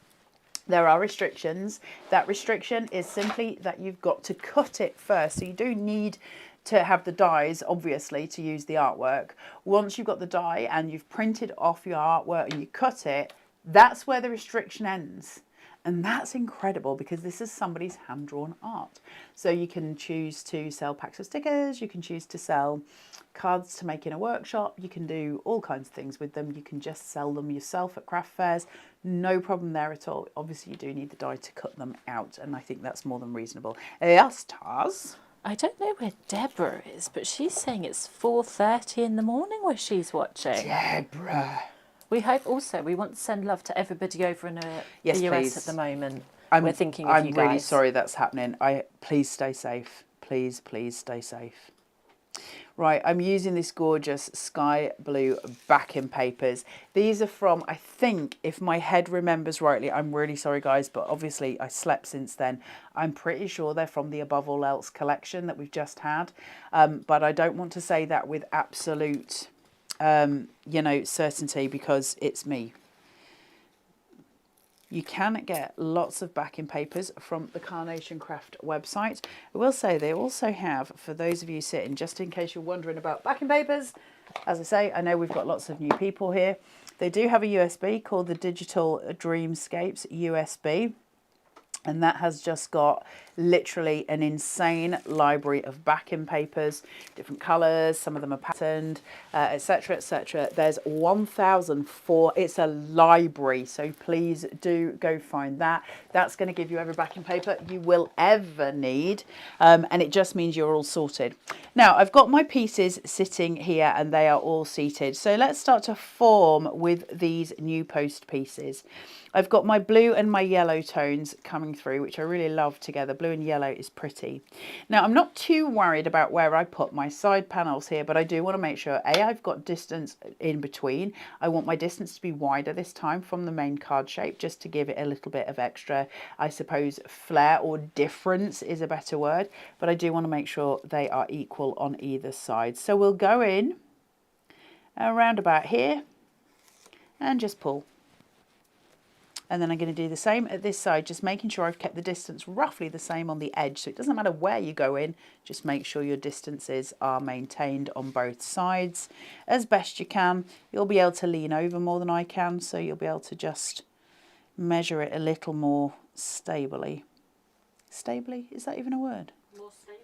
There are restrictions. That restriction is simply that you've got to cut it first. So you do need to have the dies, obviously, to use the artwork. Once you've got the die and you've printed off your artwork and you cut it, that's where the restriction ends. And that's incredible because this is somebody's hand-drawn art. So you can choose to sell packs of stickers, you can choose to sell cards to make in a workshop, you can do all kinds of things with them. You can just sell them yourself at craft fairs. No problem there at all. Obviously, you do need the die to cut them out, and I think that's more than reasonable. Yes, Taz? I don't know where Deborah is, but she's saying it's 4:30 in the morning where she's watching. Deborah. We hope also, we want to send love to everybody over in the yes, US please. at the moment. We're thinking of you guys. I'm really sorry that's happening. Please stay safe. Please, please stay safe. Right, I'm using this gorgeous sky blue backing papers. These are from, I think, if my head remembers rightly, I'm really sorry guys, but obviously I slept since then. I'm pretty sure they're from the Above All Else collection that we've just had. But I don't want to say that with absolute, you know, certainty because it's me. You can get lots of backing papers from the Carnation Craft website. I will say they also have, for those of you sitting, just in case you're wondering about backing papers, As I say, I know we've got lots of new people here. They do have a USB called the Digital Dreamscapes USB. And that has just got literally an insane library of backing papers, different colours, some of them are patterned, etc, etc. There's 1,004, it's a library, so please do go find that. That's going to give you every backing paper you will ever need, and it just means you're all sorted. Now, I've got my pieces sitting here and they are all seated. So let's start to form with these new post pieces. I've got my blue and my yellow tones coming through, which I really love together. Blue and yellow is pretty. Now, I'm not too worried about where I put my side panels here, but I do want to make sure, A, I've got distance in between. I want my distance to be wider this time from the main card shape, just to give it a little bit of extra, I suppose, flair, or difference is a better word. But I do want to make sure they are equal on either side. So we'll go in around about here and just pull. And then I'm going to do the same at this side, just making sure I've kept the distance roughly the same on the edge. So it doesn't matter where you go in, just make sure your distances are maintained on both sides as best you can. You'll be able to lean over more than I can, so you'll be able to just measure it a little more stably. Stably? Is that even a word? More stable?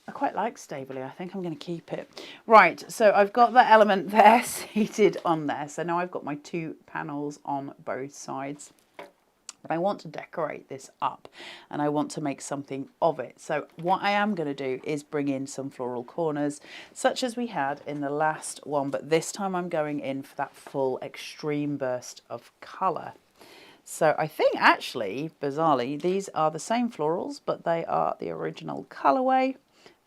I quite like stably. I think I'm going to keep it. Right, so I've got the element there seated on there. So now I've got my two panels on both sides. But I want to decorate this up and I want to make something of it. So what I am going to do is bring in some floral corners, such as we had in the last one. But this time I'm going in for that full extreme burst of colour. So I think actually, bizarrely, these are the same florals, but they are the original colourway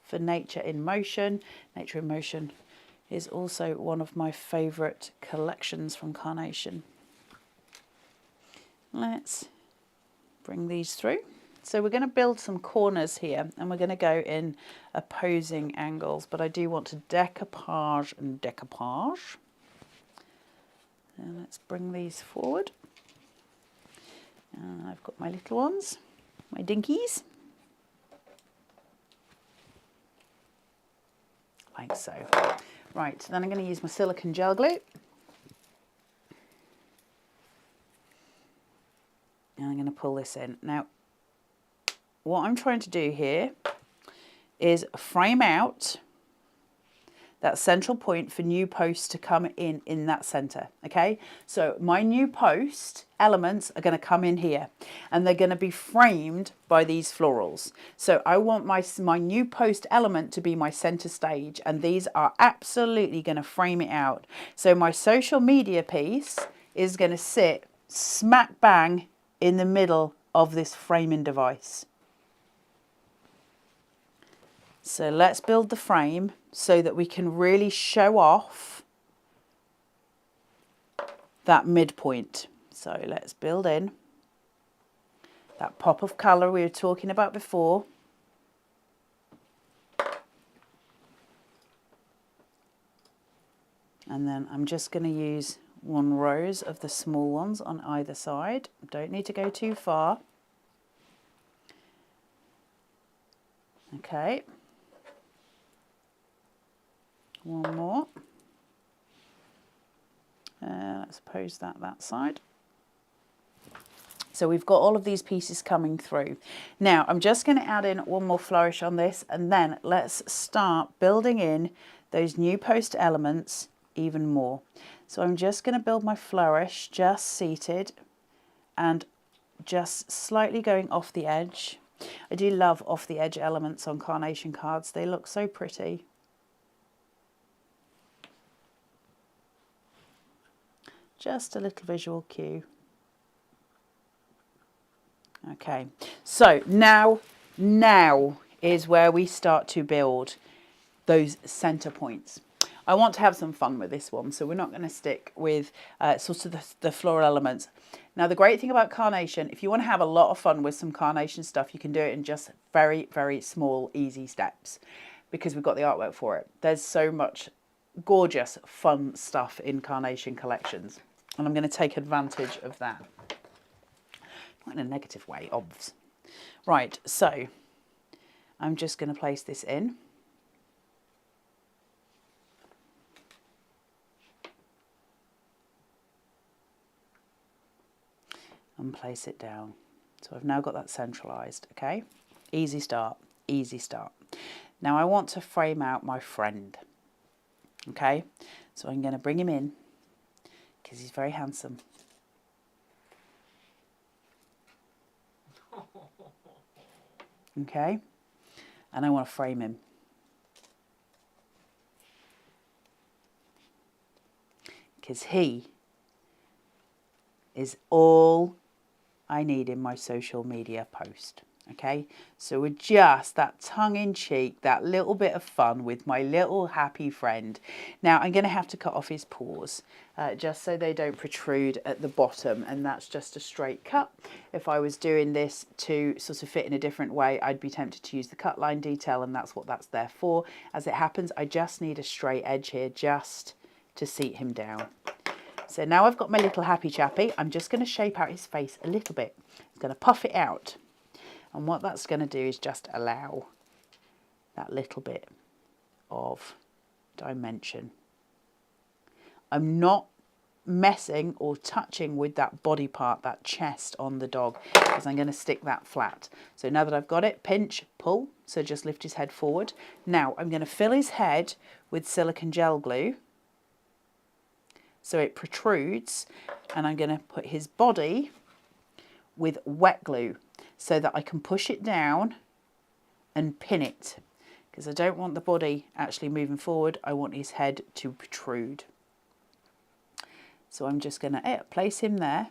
for Nature in Motion. Nature in Motion is also one of my favourite collections from Carnation. Let's bring these through. So we're going to build some corners here and we're going to go in opposing angles, but I do want to decoupage and decoupage. And let's bring these forward. And I've got my little ones, my dinkies. Like so. Right, then I'm going to use my silicone gel glue. And I'm going to pull this in. Now, what I'm trying to do here is frame out that central point for new posts to come in that center, okay? So my new post elements are going to come in here and they're going to be framed by these florals. So I want my new post element to be my center stage, and these are absolutely going to frame it out. So my social media piece is going to sit smack bang in the middle of this framing device. So let's build the frame so that we can really show off that midpoint. So let's build in that pop of colour we were talking about before. And then I'm just going to use one rows of the small ones on either side. Don't need to go too far. Okay. One more. Let's pose that side. So we've got all of these pieces coming through. Now I'm just going to add in one more flourish on this, and then let's start building in those new post elements even more. So I'm just going to build my flourish just seated and just slightly going off the edge. I do love off the edge elements on Carnation cards. They look so pretty. Just a little visual cue. Okay, so now is where we start to build those center points. I want to have some fun with this one, so we're not going to stick with sort of the floral elements. Now, the great thing about Carnation, if you want to have a lot of fun with some Carnation stuff, you can do it in just very, very small, easy steps, because we've got the artwork for it. There's so much gorgeous, fun stuff in Carnation collections, and I'm going to take advantage of that. Not in a negative way, obvs. Right, so I'm just going to place this in. and place it down. So I've now got that centralised, okay? Easy start, easy start. Now I want to frame out my friend, okay? So I'm going to bring him in because he's very handsome. Okay? And I want to frame him. Because he is all I need in my social media post. Okay, so we're just that tongue-in-cheek, that little bit of fun with my little happy friend. Now I'm going to have to cut off his paws just so they don't protrude at the bottom, and that's just a straight cut. If I was doing this to sort of fit in a different way, I'd be tempted to use the cut line detail, and that's what that's there for. As it happens, I just need a straight edge here just to seat him down. So now I've got my little happy chappy, I'm just going to shape out his face a little bit. I'm going to puff it out. And what that's going to do is just allow that little bit of dimension. I'm not messing or touching with that body part, that chest on the dog, because I'm going to stick that flat. So now that I've got it, pinch, pull, so just lift his head forward. Now I'm going to fill his head with silicone gel glue so it protrudes, and I'm going to put his body with wet glue so that I can push it down and pin it, because I don't want the body actually moving forward, I want his head to protrude. So I'm just going to place him there,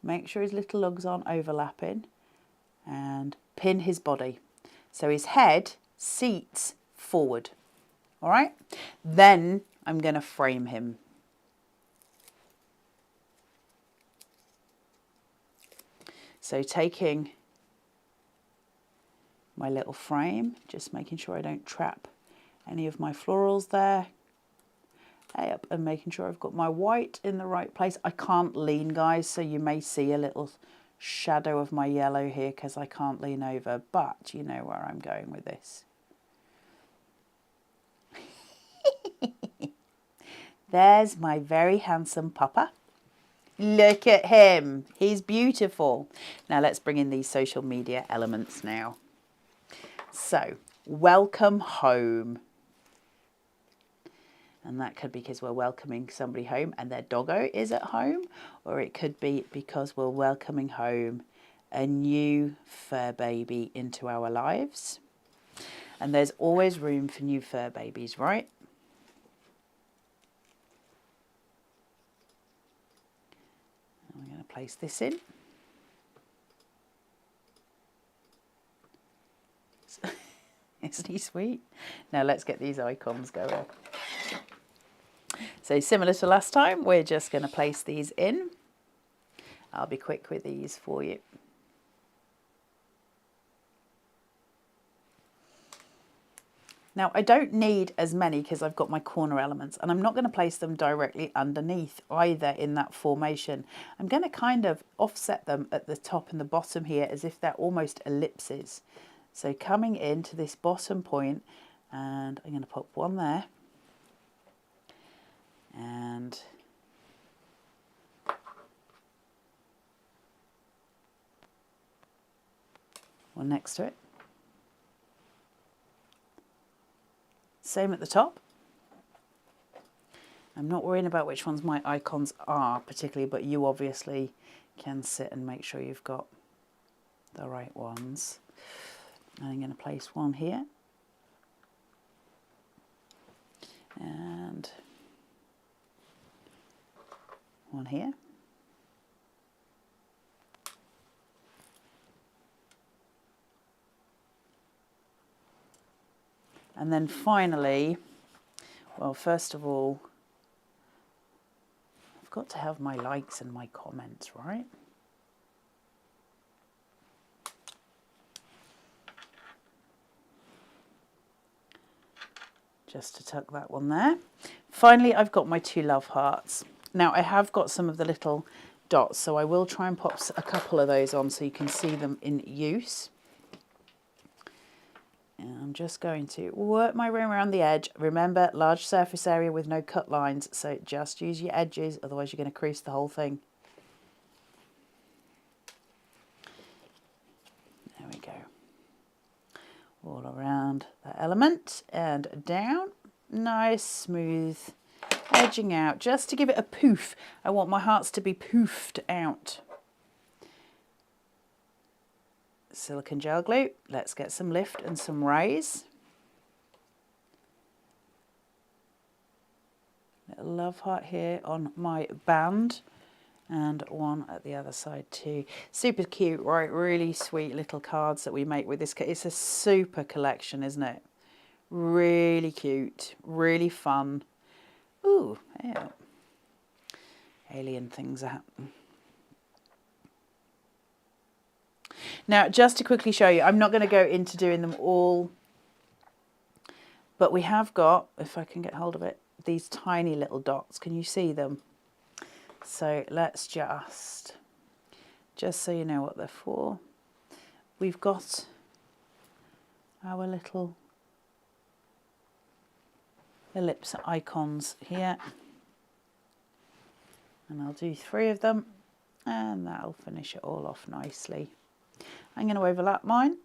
make sure his little lugs aren't overlapping, and pin his body so his head seats forward. All right, then I'm going to frame him. So taking my little frame, just making sure I don't trap any of my florals there. Up and making sure I've got my white in the right place. I can't lean, guys, so you may see a little shadow of my yellow here because I can't lean over, but you know where I'm going with this. There's my very handsome papa. Look at him, he's beautiful. Now let's bring in these social media elements now. So, welcome home. And that could be because we're welcoming somebody home and their doggo is at home, or it could be because we're welcoming home a new fur baby into our lives. And there's always room for new fur babies, right? I'm going to place this in. Isn't he sweet? Now let's get these icons going. So similar to last time, we're just going to place these in. I'll be quick with these for you. Now I don't need as many because I've got my corner elements, and I'm not going to place them directly underneath either in that formation. I'm going to kind of offset them at the top and the bottom here as if they're almost ellipses. So coming into this bottom point, and I'm going to pop one there, and one next to it. Same at the top. I'm not worrying about which ones my icons are particularly, but you obviously can sit and make sure you've got the right ones. I'm going to place one here and one here. And then finally, well, first of all, I've got to have my likes and my comments, right? Just to tuck that one there. Finally, I've got my two love hearts. Now, I have got some of the little dots, so I will try and pop a couple of those on so you can see them in use. And I'm just going to work my way around the edge. Remember, large surface area with no cut lines, so just use your edges, otherwise you're going to crease the whole thing. all around the element and down. Nice, smooth, edging out, just to give it a poof. I want my hearts to be poofed out. Silicone gel glue, let's get some lift and some raise. Little love heart here on my band, and one at the other side too. Super cute, right? Really sweet little cards that we make with this. It's a super collection, isn't it? Really cute, really fun. Ooh, yeah. Alien things are happening. Now, just to quickly show you, I'm not going to go into doing them all, but we have got, if I can get hold of it, these tiny little dots. Can you see them? So let's just so you know what they're for, we've got our little ellipse icons here, and I'll do 3 of them, and that'll finish it all off nicely. I'm going to overlap mine,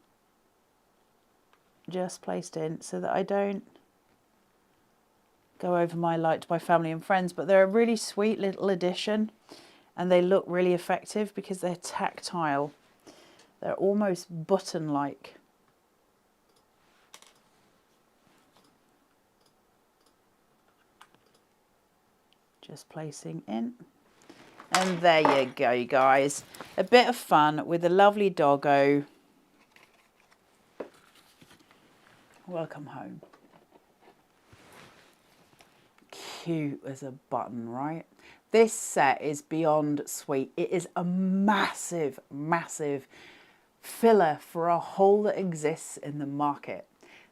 just placed in so that I don't go over my liked by family and friends, but they're a really sweet little addition, and they look really effective because they're tactile. They're almost button-like. Just placing in. And there you go, guys. A bit of fun with a lovely doggo. Welcome home. Cute as a button, right? This set is beyond sweet. It is a massive, massive filler for a hole that exists in the market.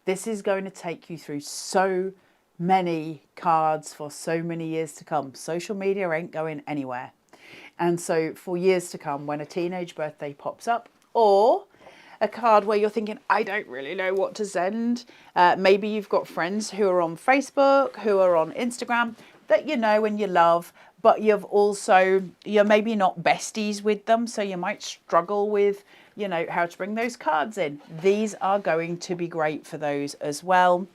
This is going to take you through so many cards for so many years to come. Social media ain't going anywhere. And so for years to come, when a teenage birthday pops up, or a card where you're thinking, I don't really know what to send. Maybe you've got friends who are on Facebook, who are on Instagram, that you know and you love, but you're maybe not besties with them, so you might struggle with, you know, how to bring those cards in. These are going to be great for those as well.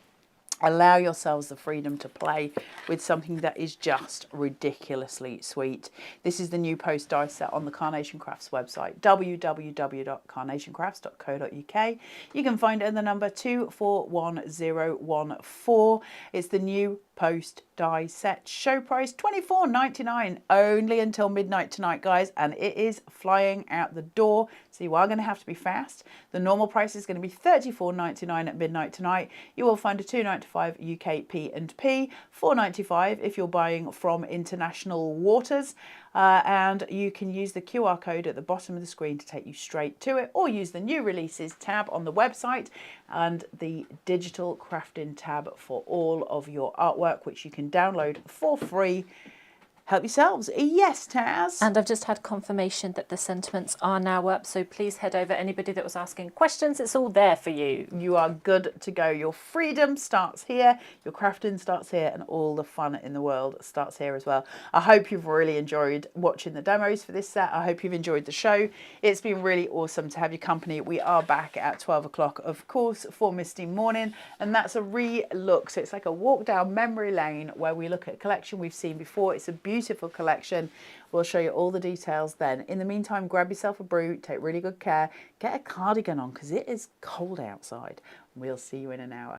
Allow yourselves the freedom to play with something that is just ridiculously sweet. This is the new post die set on the Carnation Crafts website, www.carnationcrafts.co.uk. You can find it in the number 241014. It's the new post die set. Show price $24.99, only until midnight tonight, guys, and it is flying out the door, so you are going to have to be fast. The normal price is going to be $34.99 at midnight tonight. You will find a $2.95 UK P&P, $4.95 if you're buying from international waters, and you can use the QR code at the bottom of the screen to take you straight to it, or use the new releases tab on the website and the digital crafting tab for all of your artwork, which you can download for free. Help yourselves. Yes, Taz. And I've just had confirmation that the sentiments are now up, so please head over. Anybody that was asking questions, it's all there for you. You are good to go. Your freedom starts here, your crafting starts here, and all the fun in the world starts here as well. I hope you've really enjoyed watching the demos for this set. I hope you've enjoyed the show. It's been really awesome to have your company. We are back at 12 o'clock, of course, for Misty Morning, and that's a re-look. So it's like a walk down memory lane where we look at a collection we've seen before. It's a beautiful collection. We'll show you all the details then. In the meantime, grab yourself a brew, take really good care, get a cardigan on because it is cold outside. We'll see you in an hour.